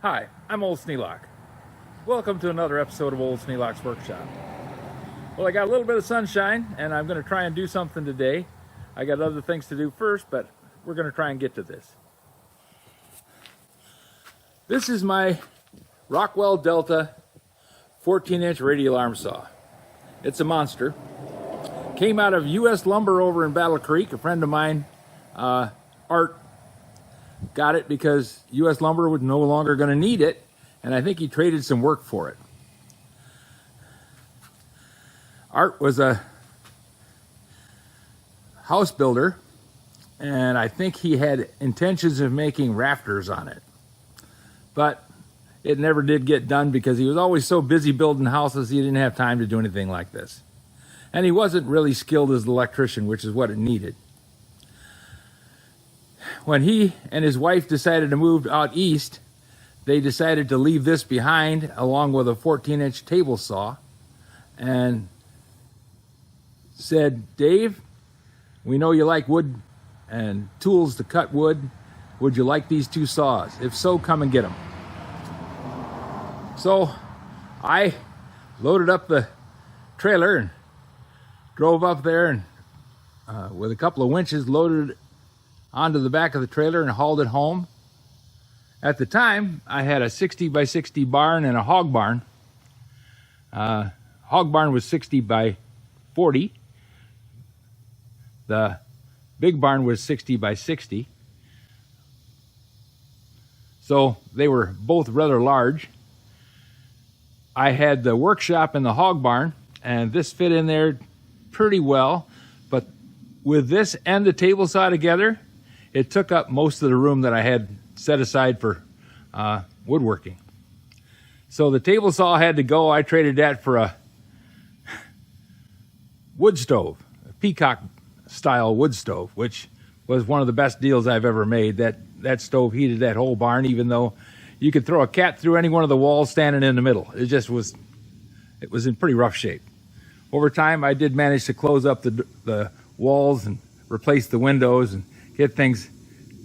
Hi, I'm Old Sneelock. Welcome to another episode of Old Sneelock's Workshop. Well, I got a little bit of sunshine, and I'm going to try and do something today. I got other things to do first, but we're going to try and get to this. This is my Rockwell Delta 14-inch radial arm saw. It's a monster. Came out of U.S. Lumber over in Battle Creek. A friend of mine, Art, got it because U.S. Lumber was no longer going to need it, and I think he traded some work for it. Art was a house builder, and I think he had intentions of making rafters on it. But it never did get done because he was always so busy building houses he didn't have time to do anything like this. And he wasn't really skilled as an electrician, which is what it needed. When he and his wife decided to move out east, they decided to leave this behind along with a 14-inch table saw and said, "Dave, we know you like wood and tools to cut wood. Would you like these two saws? If so, come and get them." So I loaded up the trailer and drove up there and with a couple of winches loaded it onto the back of the trailer and hauled it home. At the time, I had a 60 by 60 barn and a hog barn. Hog barn was 60 by 40. The big barn was 60 by 60. So they were both rather large. I had the workshop in the hog barn, and this fit in there pretty well. But with this and the table saw together, it took up most of the room that I had set aside for woodworking. So the table saw had to go. I traded that for a wood stove, a peacock style wood stove, which was one of the best deals I've ever made. That stove heated that whole barn, even though you could throw a cat through any one of the walls standing in the middle. It was in pretty rough shape. Over time, I did manage to close up the walls and replace the windows and get things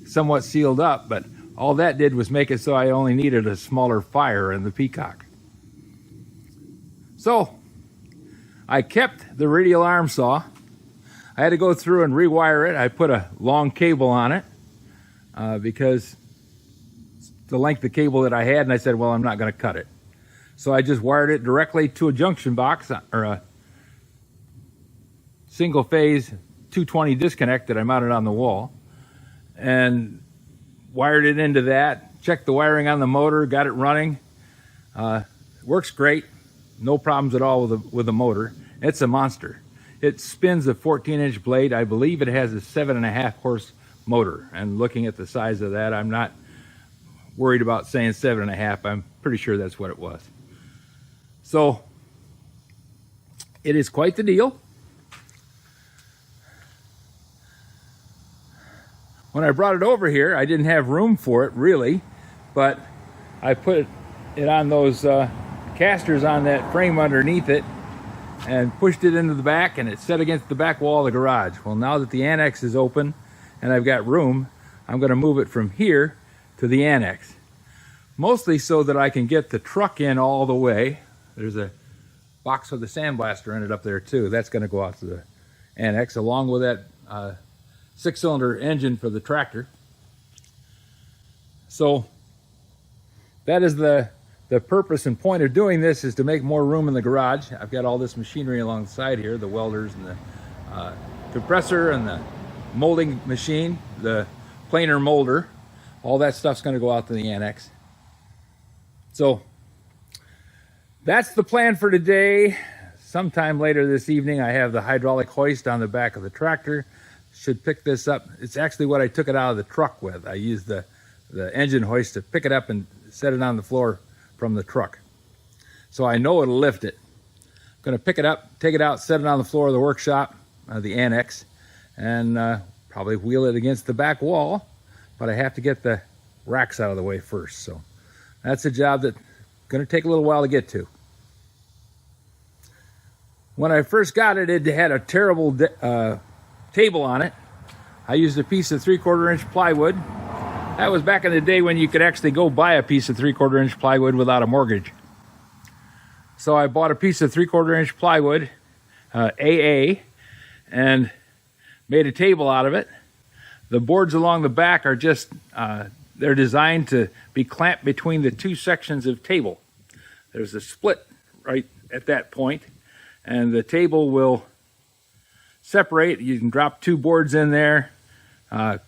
somewhat sealed up, but all that did was make it so I only needed a smaller fire in the peacock. So I kept the radial arm saw. I had to go through and rewire it. I put a long cable on it because the length of cable that I had, and I said, well, I'm not going to cut it. So I just wired it directly to a junction box or a single phase 220 disconnect that I mounted on the wall, and wired it into that, checked the wiring on the motor, got it running. Works great, no problems at all with the motor. It's a monster. It spins a 14-inch blade. I believe it has a 7.5 horse motor, and looking at the size of that, I'm not worried about saying 7.5. I'm pretty sure that's what it was. So it is quite the deal. When I brought it over here, I didn't have room for it, really, but I put it on those casters on that frame underneath it and pushed it into the back, and it set against the back wall of the garage. Well, now that the Annex is open and I've got room, I'm going to move it from here to the Annex, mostly so that I can get the truck in all the way. There's a box with a sandblaster in it up there, too. That's going to go out to the Annex, along with that 6-cylinder engine for the tractor. So that is the purpose and point of doing this, is to make more room in the garage. I've got all this machinery alongside here, the welders and the compressor and the molding machine, the planer molder. All that stuff's going to go out to the Annex. So that's the plan for today. Sometime later this evening, I have the hydraulic hoist on the back of the tractor. Should pick this up. It's actually what I took it out of the truck with. I used the engine hoist to pick it up and set it on the floor from the truck. So I know it'll lift it. I'm going to pick it up, take it out, set it on the floor of the workshop, the Annex, and probably wheel it against the back wall, but I have to get the racks out of the way first. So that's a job that's going to take a little while to get to. When I first got it, it had a terrible table on it. I used a piece of 3/4 inch plywood That was back in the day when you could actually go buy a piece of 3/4 inch plywood without a mortgage. So I bought a piece of 3/4 inch plywood, AA, and made a table out of it. The boards along the back are just, they're designed to be clamped between the two sections of table. There's a split right at that point, and the table will separate. You can drop two boards in there,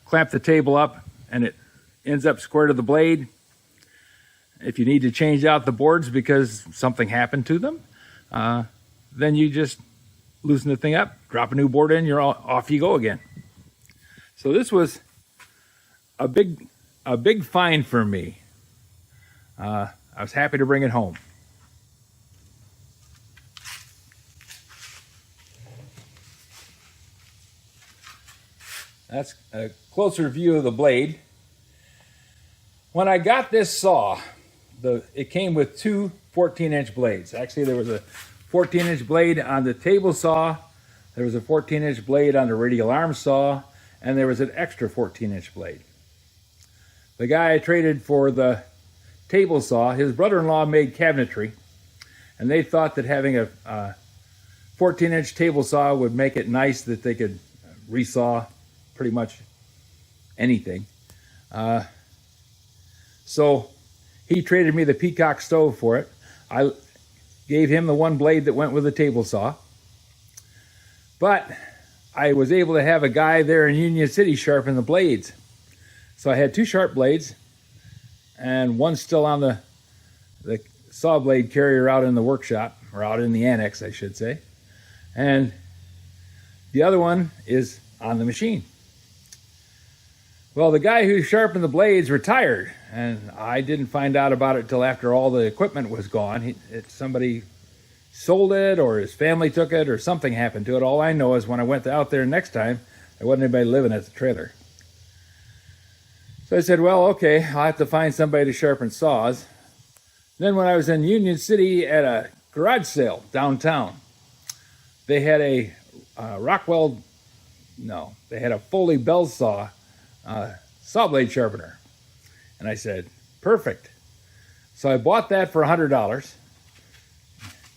clamp the table up, and it ends up square to the blade. If you need to change out the boards because something happened to them, then you just loosen the thing up, drop a new board in, off you go again. So this was a big find for me. I was happy to bring it home. That's a closer view of the blade. When I got this saw, it came with two 14-inch blades. Actually, there was a 14-inch blade on the table saw, there was a 14-inch blade on the radial arm saw, and there was an extra 14-inch blade. The guy I traded for the table saw, his brother-in-law made cabinetry, and they thought that having a 14-inch table saw would make it nice that they could resaw pretty much anything. So he traded me the Peacock stove for it. I gave him the one blade that went with the table saw. But I was able to have a guy there in Union City sharpen the blades. So I had two sharp blades, and one still on the saw blade carrier out in the workshop, or out in the annex, I should say. And the other one is on the machine. Well, the guy who sharpened the blades retired, and I didn't find out about it till after all the equipment was gone. Somebody sold it, or his family took it, or something happened to it. All I know is when I went out there next time, there wasn't anybody living at the trailer. So I said, well, okay, I'll have to find somebody to sharpen saws. Then when I was in Union City at a garage sale downtown, they had a Rockwell, no, they had a Foley bell saw blade sharpener. And I said, perfect. So I bought that for $100.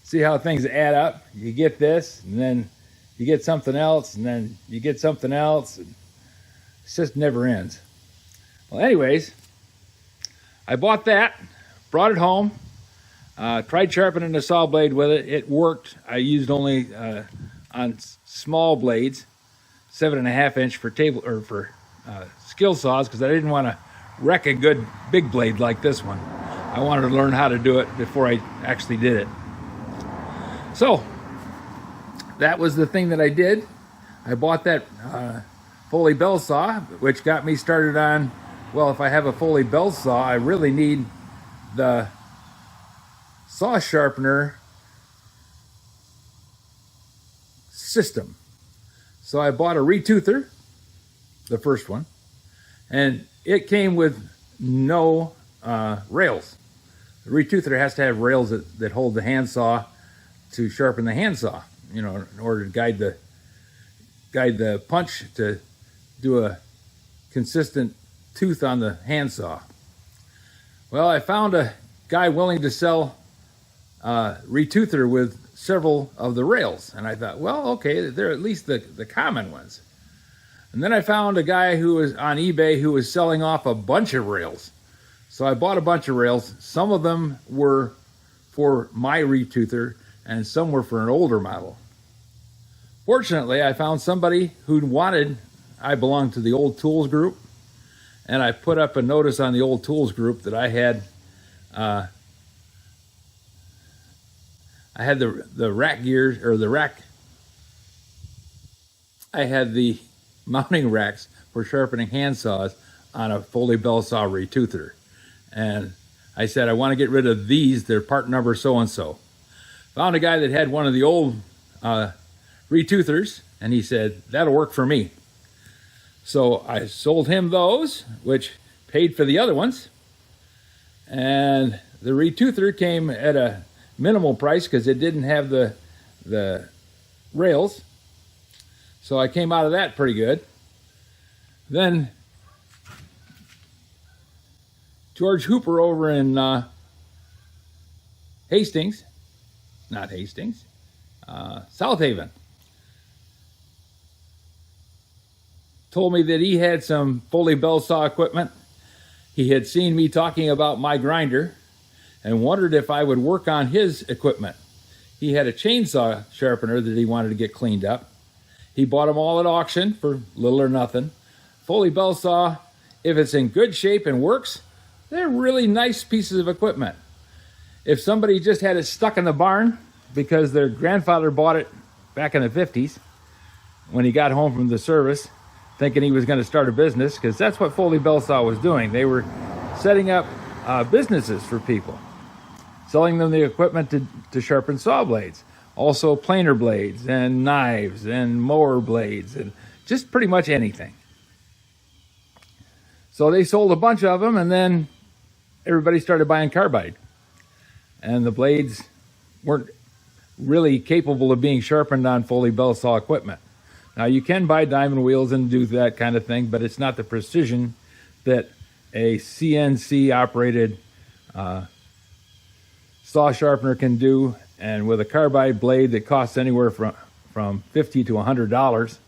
See how things add up? You get this, and then you get something else, and then you get something else. And it just never ends. Well, anyways, I bought that, brought it home, tried sharpening the saw blade with it. It worked. I used only on small blades, 7.5 inch for table or for skill saws, because I didn't want to wreck a good big blade like this one. I wanted to learn how to do it before I actually did it. So that was the thing that I did. I bought that Foley bell saw, which got me started on, well, if I have a Foley bell saw, I really need the saw sharpener system. So I bought a retoother, the first one, and it came with no rails. The retoother has to have rails that hold the handsaw to sharpen the handsaw, you know, in order to guide the punch to do a consistent tooth on the handsaw. Well, I found a guy willing to sell retoother with several of the rails, and I thought, well, okay, they're at least the common ones. And then I found a guy who was on eBay who was selling off a bunch of rails. So I bought a bunch of rails. Some of them were for my retoother, and some were for an older model. Fortunately, I found somebody who wanted, I belonged to the Old Tools group, and I put up a notice on the Old Tools group that I had the rack gears, or the rack, I had the mounting racks for sharpening handsaws on a Foley bell saw retoother. And I said, I want to get rid of these, they're part number so-and-so. Found a guy that had one of the old retoothers, and he said, that'll work for me. So I sold him those, which paid for the other ones. And the retoother came at a minimal price because it didn't have the rails. So I came out of that pretty good. Then George Hooper over in Hastings, not Hastings, South Haven, told me that he had some Foley bell saw equipment. He had seen me talking about my grinder and wondered if I would work on his equipment. He had a chainsaw sharpener that he wanted to get cleaned up. He bought them all at auction for little or nothing. Foley bell saw, if it's in good shape and works, they're really nice pieces of equipment. If somebody just had it stuck in the barn because their grandfather bought it back in the 50s when he got home from the service, thinking he was going to start a business, because that's what Foley bell saw was doing. They were setting up businesses for people, selling them the equipment to sharpen saw blades, also planer blades and knives and mower blades and just pretty much anything. So they sold a bunch of them, and then everybody started buying carbide. And the blades weren't really capable of being sharpened on Foley bell saw equipment. Now, you can buy diamond wheels and do that kind of thing, but it's not the precision that a CNC-operated saw sharpener can do. And with a carbide blade that costs anywhere from $50 to $100,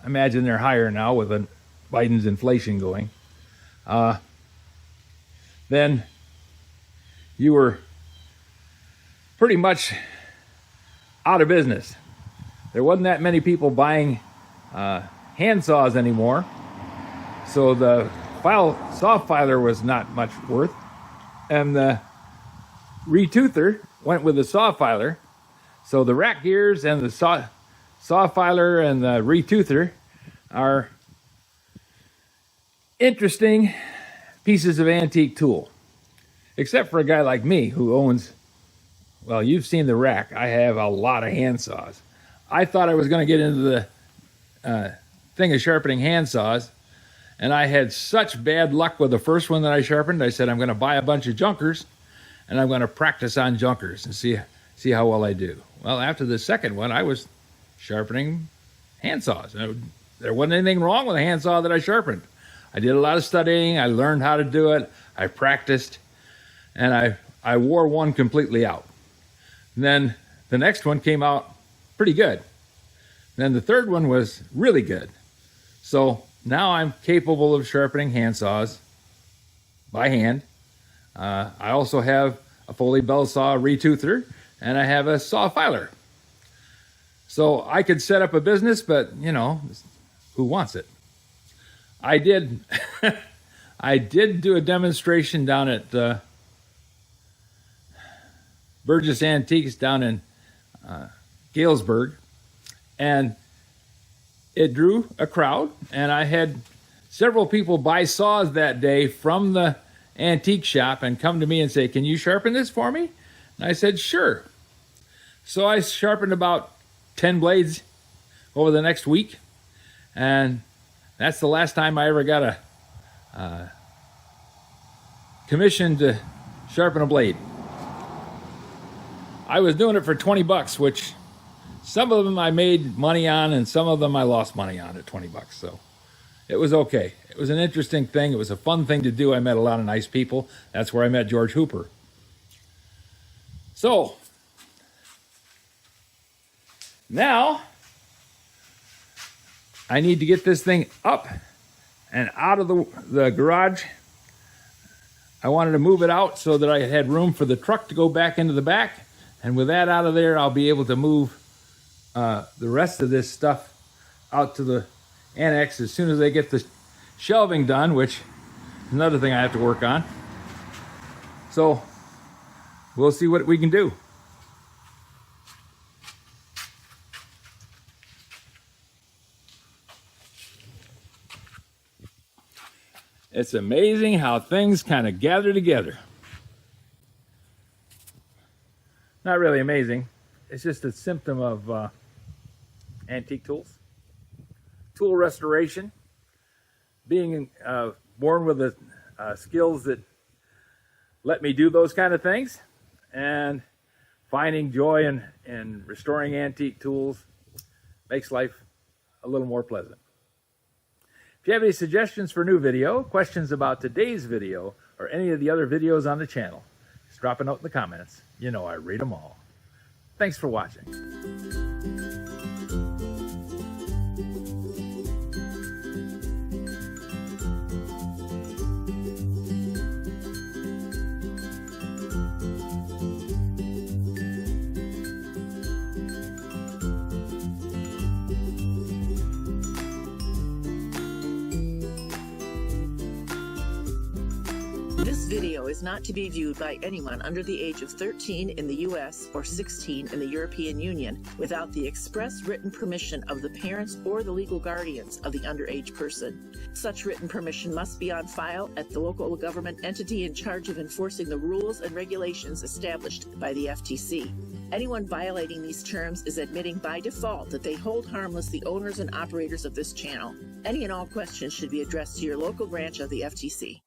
I imagine they're higher now with Biden's inflation going, then you were pretty much out of business. There wasn't that many people buying hand saws anymore, so the saw filer was not much worth, and the retoother went with the saw filer. So the rack gears and the saw filer and the retoother are interesting pieces of antique tool, except for a guy like me who owns, well, you've seen the rack. I have a lot of hand saws. I thought I was going to get into the thing of sharpening hand saws, and I had such bad luck with the first one that I sharpened. I said, I'm going to buy a bunch of junkers, and I'm going to practice on junkers and see how well I do. Well, after the second one, I was sharpening hand saws. There wasn't anything wrong with the hand saw that I sharpened. I did a lot of studying. I learned how to do it. I practiced, and I wore one completely out. And then the next one came out pretty good. Then the third one was really good. So now I'm capable of sharpening hand saws by hand. I also have a Foley bell saw retoother, and I have a saw filer. So I could set up a business, but who wants it? I did I did do a demonstration down at Burgess Antiques down in Galesburg, and it drew a crowd, and I had several people buy saws that day from the antique shop and come to me and say, can you sharpen this for me? And I said, sure. So I sharpened about 10 blades over the next week, and that's the last time I ever got a commission to sharpen a blade. I was doing it for 20 bucks, which some of them I made money on and some of them I lost money on at 20 bucks. So it was okay. It was an interesting thing. It was a fun thing to do. I met a lot of nice people. That's where I met George Hooper. So now I need to get this thing up and out of the garage. I wanted to move it out so that I had room for the truck to go back into the back. And with that out of there, I'll be able to move the rest of this stuff out to the annex as soon as they get the shelving done, which is another thing I have to work on. So we'll see what we can do. It's amazing how things kind of gather together. Not really amazing. It's just a symptom of antique tools, tool restoration, being born with the skills that let me do those kind of things, and finding joy in restoring antique tools makes life a little more pleasant. If you have any suggestions for a new video, questions about today's video, or any of the other videos on the channel, just drop a note in the comments. You know I read them all. Thanks for watching. This video is not to be viewed by anyone under the age of 13 in the U.S. or 16 in the European Union without the express written permission of the parents or the legal guardians of the underage person. Such written permission must be on file at the local government entity in charge of enforcing the rules and regulations established by the FTC. Anyone violating these terms is admitting by default that they hold harmless the owners and operators of this channel. Any and all questions should be addressed to your local branch of the FTC.